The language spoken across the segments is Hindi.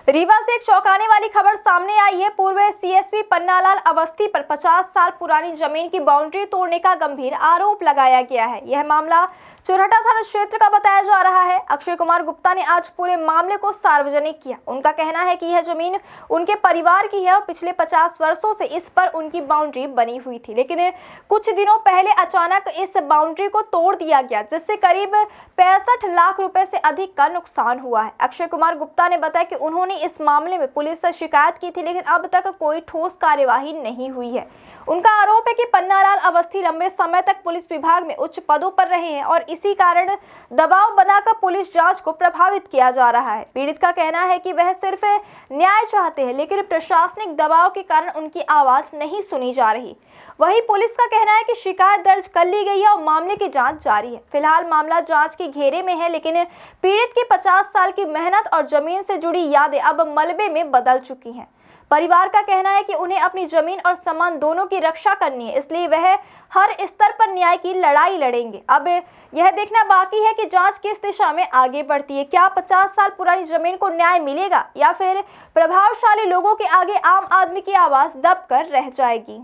रीवा से एक चौंकाने वाली खबर सामने आई है। पूर्व सीएसपी पन्नालाल अवस्थी पर 50 साल पुरानी जमीन की बाउंड्री तोड़ने का गंभीर आरोप लगाया गया है। यह मामला चोरहटा थाना क्षेत्र का बताया जा रहा है। अक्षय कुमार गुप्ता ने आज पूरे मामले को सार्वजनिक किया। उनका कहना है कि यह जमीन उनके परिवार की है और पिछले 50 वर्षों से इस पर उनकी बाउंड्री बनी हुई थी, लेकिन कुछ दिनों पहले अचानक इस बाउंड्री को तोड़ दिया गया, जिससे करीब 65 लाख रुपए से अधिक का नुकसान हुआ है। अक्षय कुमार गुप्ता ने बताया कि उन्होंने इस मामले में पुलिस से शिकायत की थी, लेकिन अब तक कोई ठोस कार्यवाही नहीं हुई है। उनका आरोप है कि पन्नालाल अवस्थी लंबे समय तक पुलिस विभाग में उच्च पदों पर रहे हैं और इसी कारण दबाव बनाकर पुलिस जांच को प्रभावित किया जा रहा है। पीड़ित का कहना है कि वह सिर्फ न्याय चाहते हैं, लेकिन प्रशासनिक दबाव के कारण उनकी आवाज नहीं सुनी जा रही। वहीं पुलिस का कहना है कि शिकायत दर्ज कर ली गई है और मामले की जांच जारी है। फिलहाल मामला जांच के घेरे में है, लेकिन पीड़ित की 50 साल की मेहनत और जमीन से जुड़ी यादें अब मलबे में बदल चुकी हैं। परिवार का कहना है कि उन्हें अपनी जमीन और सामान दोनों की रक्षा करनी है, इसलिए वह हर स्तर पर न्याय की लड़ाई लड़ेंगे। अब यह देखना बाकी है कि जांच किस दिशा में आगे बढ़ती है। क्या 50 साल पुरानी जमीन को न्याय मिलेगा या फिर प्रभावशाली लोगों के आगे आम आदमी की आवाज दब कर रह जाएगी।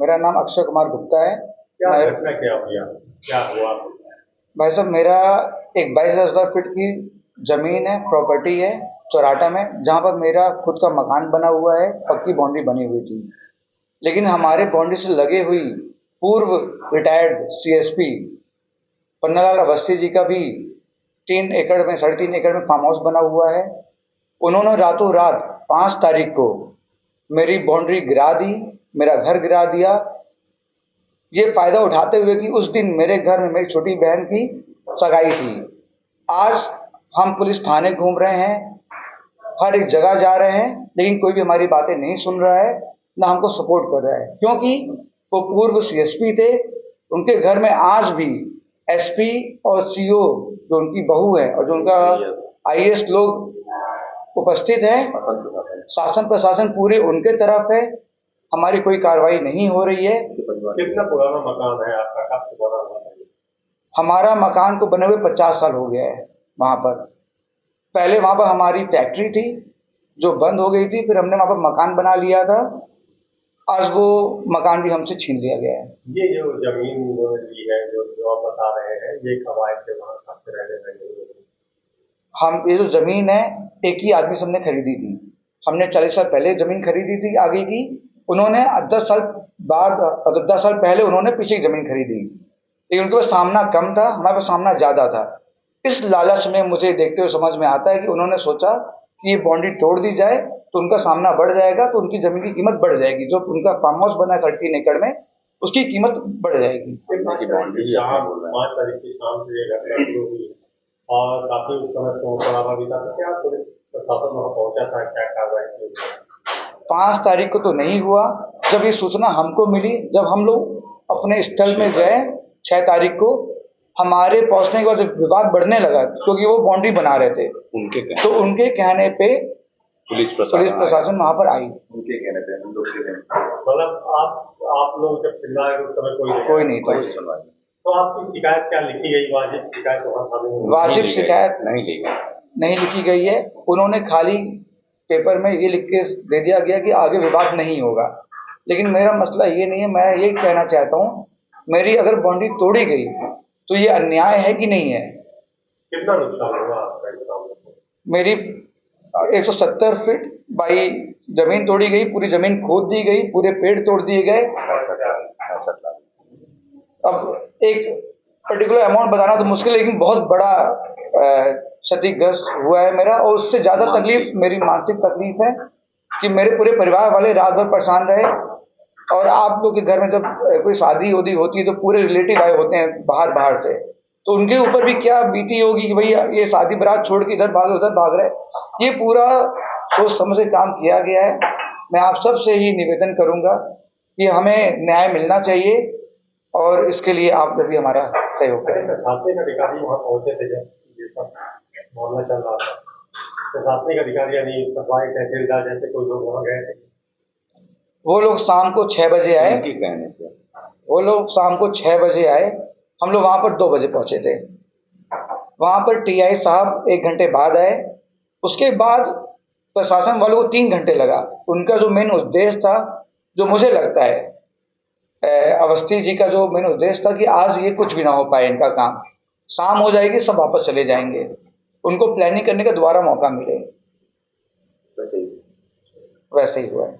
मेरा नाम अक्षय कुमार गुप्ता है। क्या हुआ? भाई साहब, मेरा एक 22,000 स्क्वायर फीट की जमीन है, प्रॉपर्टी है चौराटा में, जहाँ पर मेरा खुद का मकान बना हुआ है, पक्की बाउंड्री बनी हुई थी। लेकिन हमारे बाउंड्री से लगे हुई पूर्व रिटायर्ड सीएसपी पन्नालाल अवस्थी जी का भी 3 एकड़ में 3.5 एकड़ में फार्म हाउस बना हुआ है। उन्होंने रातों रात 5 तारीख को मेरी बाउंड्री गिरा दी, मेरा घर गिरा दिया, ये फायदा उठाते हुए कि उस दिन मेरे घर में मेरी छोटी बहन की सगाई थी। आज हम पुलिस थाने घूम रहे हैं, हर एक जगह जा रहे हैं, लेकिन कोई भी हमारी बातें नहीं सुन रहा है, ना हमको सपोर्ट कर रहा है, क्योंकि वो पूर्व सीएसपी थे। उनके घर में आज भी एसपी और सीओ जो उनकी बहू है और जो उनका आईएएस लोग उपस्थित है। शासन प्रशासन पूरे उनके तरफ है। हमारी कोई कार्रवाई नहीं हो रही है। कितना पुराना मकान है आपका? कब से बना हुआ है? हमारा मकान को बने हुए 50 साल हो गया है। वहाँ पर पहले वहाँ पर हमारी फैक्ट्री थी जो बंद हो गई थी, फिर हमने वहाँ पर मकान बना लिया था। आज वो मकान भी हमसे छीन लिया गया है। ये जो जमीन ली है जो आप बता रहे हैं, ये कब आए थे वहाँ? कब से रहने लगे? हम ये जो जमीन है एक ही आदमी से हमने खरीदी थी। हमने 40 साल पहले जमीन खरीदी थी आगे की, उन्होंने 10 साल बाद 10 साल पहले उन्होंने पीछे की जमीन खरीदी, लेकिन उनके पास सामना कम था, हमारे पास सामना ज्यादा था। इस लालच में मुझे देखते हुए समझ में आता है कि उन्होंने सोचा कि ये बाउंड्री तोड़ दी जाए तो उनका सामना बढ़ जाएगा, तो उनकी जमीन की कीमत बढ़ जाएगी। जो उनका फार्म हाउस बना है 13 एकड़ में, उसकी कीमत बढ़ जाएगी। 5 तारीख की शाम से ये घटना शुरू हुई और काफी उस समय तो पड़ावा भी था। क्या पुलिस प्रशासन वहाँ पहुंचा था? क्या कार्रवाई की? 5 तारीख को तो नहीं हुआ। जब ये सूचना हमको मिली, जब हम लोग अपने स्थल में गए 6 तारीख को, हमारे पहुंचने के बाद विवाद बढ़ने लगा, क्योंकि वो बाउंड्री बना रहे थे। उनके कहने पे पुलिस प्रशासन वहां पर आई। उनके कहने पे हम लोग मतलब आप लोग जब चिल्लाए उस समय कोई नहीं था। तो आपकी शिकायत क्या लिखी गई? वाजिब शिकायत वाजिब शिकायत नहीं लिखी गई है। उन्होंने खाली पेपर में ये लिख के दे दिया गया कि आगे विवाद नहीं होगा, लेकिन मेरा मसला ये नहीं है। मैं ये कहना चाहता हूँ, मेरी अगर बाउंड्री तोड़ी गई तो ये अन्याय है कि नहीं है? कितना नुकसान हुआ आपका? मेरी 170 फीट बाई जमीन तोड़ी गई, पूरी जमीन खोद दी गई, पूरे पेड़ तोड़ दिए गए। अब एक पर्टिकुलर अमाउंट बताना तो मुश्किल है, लेकिन बहुत बड़ा क्षतिग्रस्त हुआ है मेरा। और उससे ज्यादा तकलीफ मेरी मानसिक तकलीफ है कि मेरे पूरे परिवार वाले रात भर परेशान रहे। और आप लोग के घर में जब कोई शादी होती है तो पूरे रिलेटिव आए होते हैं बाहर से, तो उनके ऊपर भी क्या बीती होगी कि भैया ये शादी बारात छोड़ के इधर भाग उधर भाग रहे। ये पूरा सोच समझ से काम किया गया है। मैं आप सब से ही निवेदन करूंगा कि हमें न्याय मिलना चाहिए और इसके लिए आप भी हमारा सहयोग करें। प्रशासनिक अधिकारी वहाँ पहुंचे थे जब ये सब मामला चल रहा था, प्रशासनिक अधिकारी यानी तहसीलदार जैसे कोई लोग वहाँ गए थे? वो लोग शाम को 6 बजे आए। वो लोग शाम को 6 बजे आए, हम लोग वहां पर 2 बजे पहुंचे थे। वहां पर टीआई साहब 1 घंटे बाद आए। उसके बाद प्रशासन वालों को 3 घंटे लगा। उनका जो मेन उद्देश्य था, जो मुझे लगता है अवस्थी जी का जो मेन उद्देश्य था कि आज ये कुछ भी ना हो पाए, इनका काम शाम हो जाएगी, सब वापस चले जाएंगे, उनको प्लानिंग करने का दोबारा मौका मिले, वैसे ही हुआ है।